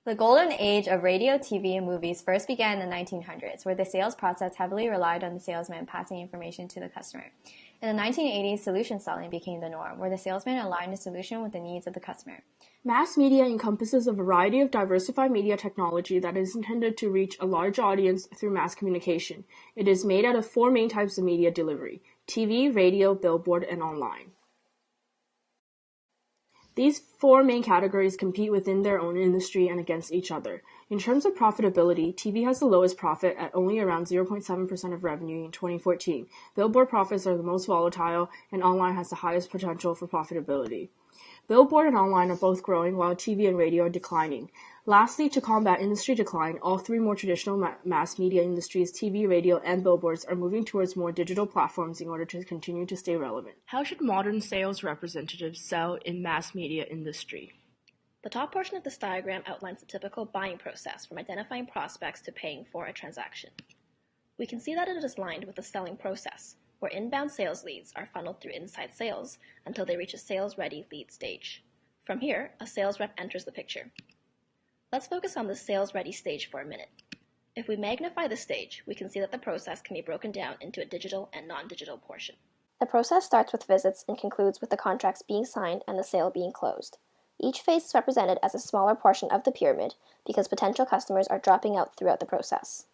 The golden age of radio, TV, and movies first began in the 1900s, where the sales process heavily relied on the salesman passing information to the customer. In the 1980s, solution selling became the norm, where the salesman aligned the solution with the needs of the customer. Mass media encompasses a variety of diversified media technology that is intended to reach a large audience through mass communication. It is made out of four main types of media delivery: TV, radio, billboard, and online. These four main categories compete within their own industry and against each other. In terms of profitability, TV has the lowest profit at only around 0.7% of revenue in 2014. Billboard profits are the most volatile, and online has the highest potential for profitability. Billboard and online are both growing, while TV and radio are declining. Lastly, to combat industry decline, all three more traditional mass media industries, TV, radio, and billboards, are moving towards more digital platforms in order to continue to stay relevant. How should modern sales representatives sell in mass media industry? The top portion of this diagram outlines the typical buying process from identifying prospects to paying for a transaction. We can see that it is lined with the selling process, where inbound sales leads are funneled through inside sales until they reach a sales-ready lead stage. From here, a sales rep enters the picture. Let's focus on the sales-ready stage for a minute. If we magnify the stage, we can see that the process can be broken down into a digital and non-digital portion. The process starts with visits and concludes with the contracts being signed and the sale being closed. Each phase is represented as a smaller portion of the pyramid because potential customers are dropping out throughout the process.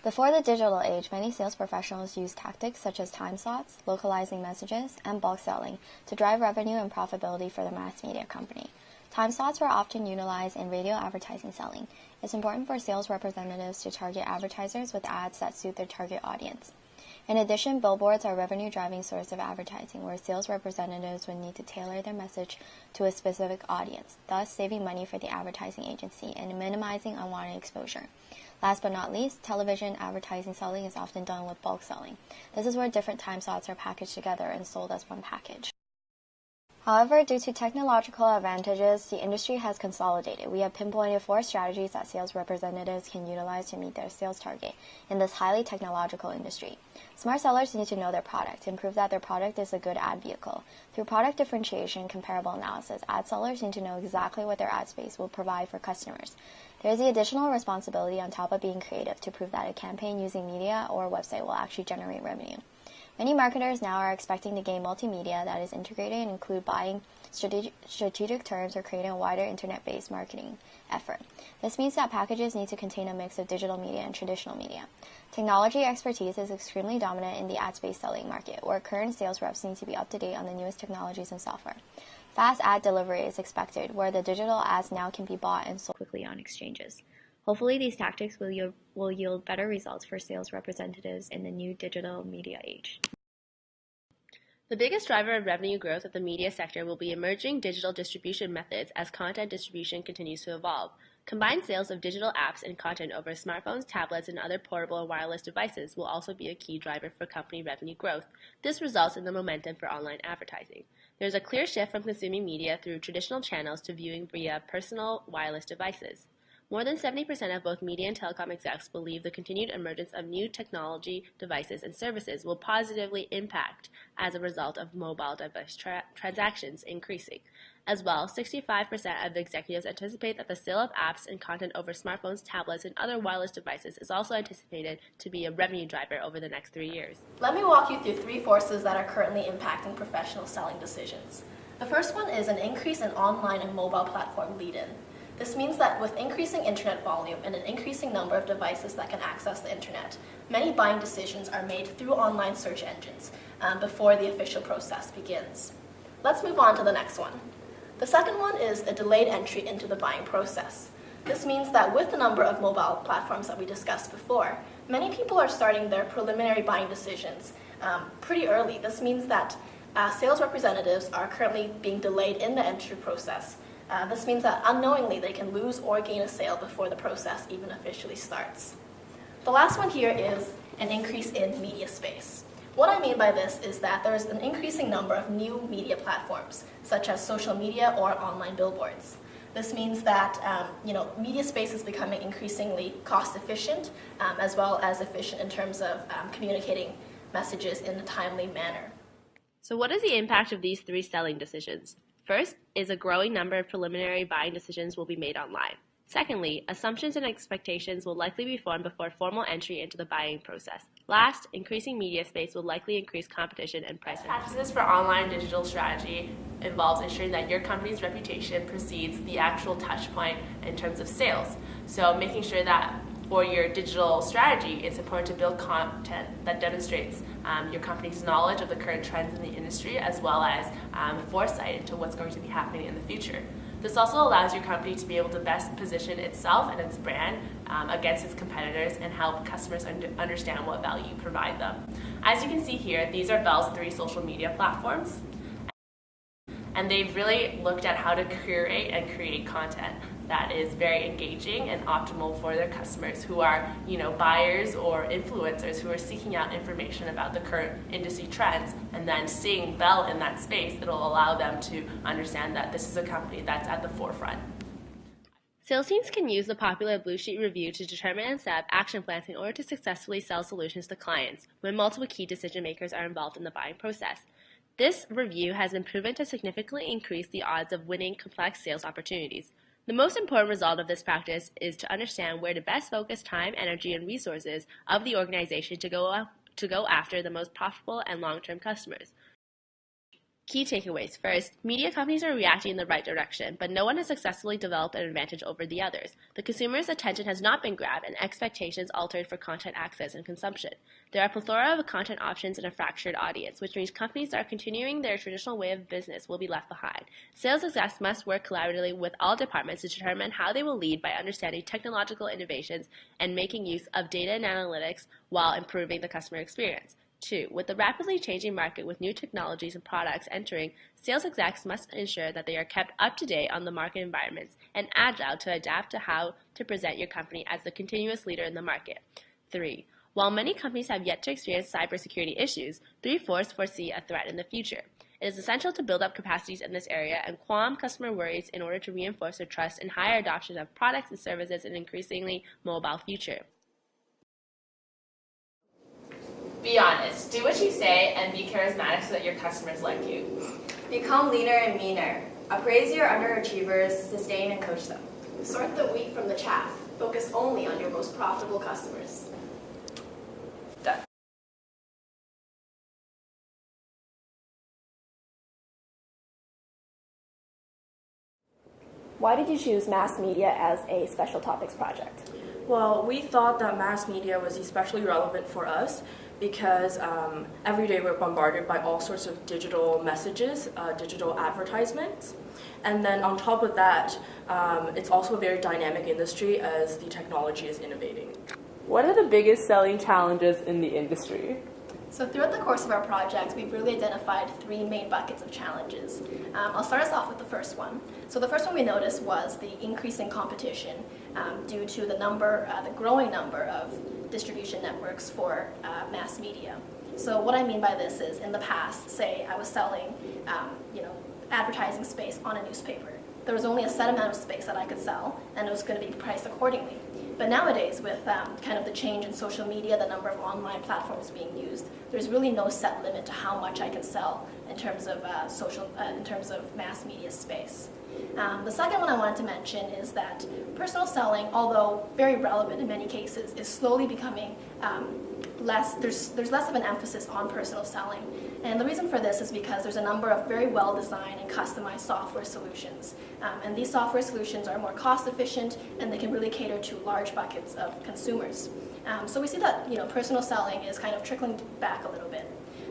Before the digital age, many sales professionals used tactics such as time slots, localizing messages, and bulk selling to drive revenue and profitability for the mass media company. Time slots were often utilized in radio advertising selling. It's important for sales representatives to target advertisers with ads that suit their target audience. In addition, billboards are a revenue-driving source of advertising where sales representatives would need to tailor their message to a specific audience, thus saving money for the advertising agency and minimizing unwanted exposure. Last but not least, television advertising selling is often done with bulk selling. This is where different time slots are packaged together and sold as one package. However, due to technological advantages, the industry has consolidated. We have pinpointed 4 strategies that sales representatives can utilize to meet their sales target in this highly technological industry. Smart sellers need to know their product and prove that their product is a good ad vehicle. Through product differentiation and comparable analysis, ad sellers need to know exactly what their ad space will provide for customers. There is the additional responsibility on top of being creative to prove that a campaign using media or a website will actually generate revenue. Many marketers now are expecting to gain multimedia that is integrated and include buying strategic terms or creating a wider internet-based marketing effort. This means that packages need to contain a mix of digital media and traditional media. Technology expertise is extremely dominant in the ad space selling market, where current sales reps need to be up to date on the newest technologies and software. Fast ad delivery is expected, where the digital ads now can be bought and sold quickly on exchanges. Hopefully, these tactics will yield better results for sales representatives in the new digital media age. The biggest driver of revenue growth of the media sector will be emerging digital distribution methods as content distribution continues to evolve. Combined sales of digital apps and content over smartphones, tablets, and other portable and wireless devices will also be a key driver for company revenue growth. This results in the momentum for online advertising. There's a clear shift from consuming media through traditional channels to viewing via personal wireless devices. More than 70% of both media and telecom execs believe the continued emergence of new technology devices and services will positively impact as a result of mobile device transactions increasing. As well, 65% of executives anticipate that the sale of apps and content over smartphones, tablets, and other wireless devices is also anticipated to be a revenue driver over the next 3 years. Let me walk you through 3 forces that are currently impacting professional selling decisions. The first one is an increase in online and mobile platform lead-in. This means that with increasing internet volume and an increasing number of devices that can access the internet, many buying decisions are made through online search engines before the official process begins. Let's move on to the next one. The second one is a delayed entry into the buying process. This means that with the number of mobile platforms that we discussed before, many people are starting their preliminary buying decisions pretty early. This means that sales representatives are currently being delayed in the entry process. This means that unknowingly they can lose or gain a sale before the process even officially starts. The last one here is an increase in media space. What I mean by this is that there's an increasing number of new media platforms, such as social media or online billboards. This means that media space is becoming increasingly cost efficient, as well as efficient in terms of communicating messages in a timely manner. So what is the impact of these 3 selling decisions? First is a growing number of preliminary buying decisions will be made online. Secondly, assumptions and expectations will likely be formed before formal entry into the buying process. Last, increasing media space will likely increase competition and price. Practices for online digital strategy involves ensuring that your company's reputation precedes the actual touch point in terms of sales. So making sure that for your digital strategy, it's important to build content that demonstrates your company's knowledge of the current trends in the industry, as well as foresight into what's going to be happening in the future. This also allows your company to be able to best position itself and its brand against its competitors and help customers understand what value you provide them. As you can see here, these are Bell's 3 social media platforms, and they've really looked at how to curate and create content that is very engaging and optimal for their customers who are, buyers or influencers who are seeking out information about the current industry trends, and then seeing Bell in that space, it'll allow them to understand that this is a company that's at the forefront. Sales teams can use the popular Blue Sheet review to determine and set up action plans in order to successfully sell solutions to clients when multiple key decision makers are involved in the buying process. This review has been proven to significantly increase the odds of winning complex sales opportunities. The most important result of this practice is to understand where to best focus time, energy, and resources of the organization to go after the most profitable and long-term customers. Key takeaways. First, media companies are reacting in the right direction, but no one has successfully developed an advantage over the others. The consumer's attention has not been grabbed and expectations altered for content access and consumption. There are a plethora of content options and a fractured audience, which means companies that are continuing their traditional way of business will be left behind. Sales execs must work collaboratively with all departments to determine how they will lead by understanding technological innovations and making use of data and analytics while improving the customer experience. 2. With the rapidly changing market with new technologies and products entering, sales execs must ensure that they are kept up to date on the market environments and agile to adapt to how to present your company as the continuous leader in the market. 3. While many companies have yet to experience cybersecurity issues, 3/4 foresee a threat in the future. It is essential to build up capacities in this area and calm customer worries in order to reinforce their trust and higher adoption of products and services in an increasingly mobile future. Be honest, do what you say, and be charismatic so that your customers like you. Become leaner and meaner. Appraise your underachievers, sustain and coach them. Sort the wheat from the chaff. Focus only on your most profitable customers. Done. Why did you choose mass media as a special topics project? Well, we thought that mass media was especially relevant for us because every day we're bombarded by all sorts of digital messages, digital advertisements. And then on top of that, it's also a very dynamic industry as the technology is innovating. What are the biggest selling challenges in the industry? So throughout the course of our project, we've really identified 3 main buckets of challenges. I'll start us off with the first one. So the first one we noticed was the increasing competition due to the growing number of distribution networks for mass media. So what I mean by this is, in the past, say I was selling, advertising space on a newspaper. There was only a set amount of space that I could sell, and it was going to be priced accordingly. But nowadays, with kind of the change in social media, the number of online platforms being used, there's really no set limit to how much I can sell in terms of mass media space. The second one I wanted to mention is that personal selling, although very relevant in many cases, is slowly becoming less. There's less of an emphasis on personal selling, and the reason for this is because there's a number of very well designed and customized software solutions, and these software solutions are more cost efficient and they can really cater to large buckets of consumers. So we see that personal selling is kind of trickling back a little bit.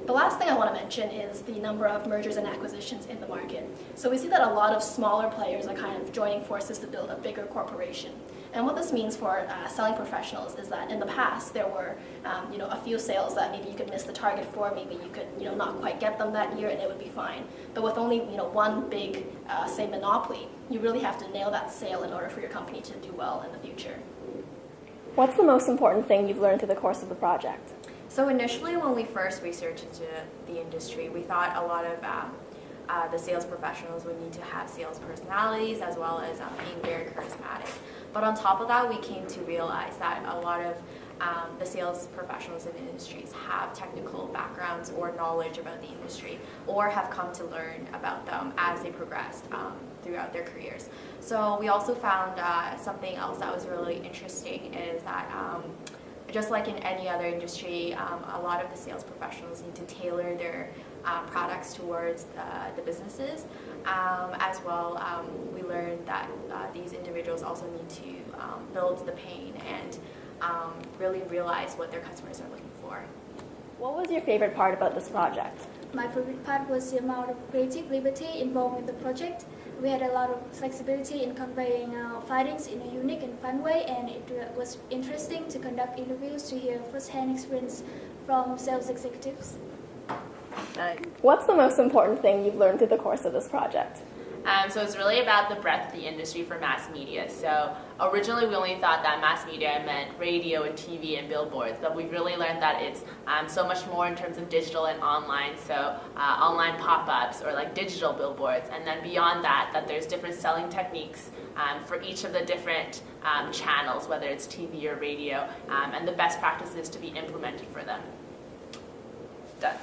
The last thing I want to mention is the number of mergers and acquisitions in the market. So we see that a lot of smaller players are kind of joining forces to build a bigger corporation. And what this means for selling professionals is that in the past there were a few sales that maybe you could miss the target for, maybe you could not quite get them that year and it would be fine. But with only one big say monopoly, you really have to nail that sale in order for your company to do well in the future. What's the most important thing you've learned through the course of the project? So initially when we first researched into the industry, we thought a lot of the sales professionals would need to have sales personalities as well as being very charismatic. But on top of that, we came to realize that a lot of the sales professionals in industries have technical backgrounds or knowledge about the industry, or have come to learn about them as they progressed throughout their careers. So we also found something else that was really interesting is that just like in any other industry, a lot of the sales professionals need to tailor their products towards the businesses. As well, we learned that these individuals also need to build the pain and really realize what their customers are looking for. What was your favorite part about this project? My favorite part was the amount of creative liberty involved in the project. We had a lot of flexibility in conveying our findings in a unique and fun way, and it was interesting to conduct interviews to hear first-hand experience from sales executives. What's the most important thing you've learned through the course of this project? So it's really about the breadth of the industry for mass media. So originally we only thought that mass media meant radio and TV and billboards, but we've really learned that it's so much more in terms of digital and online. So online pop-ups or like digital billboards, and then beyond that, that there's different selling techniques for each of the different channels, whether it's TV or radio, and the best practices to be implemented for them. Done.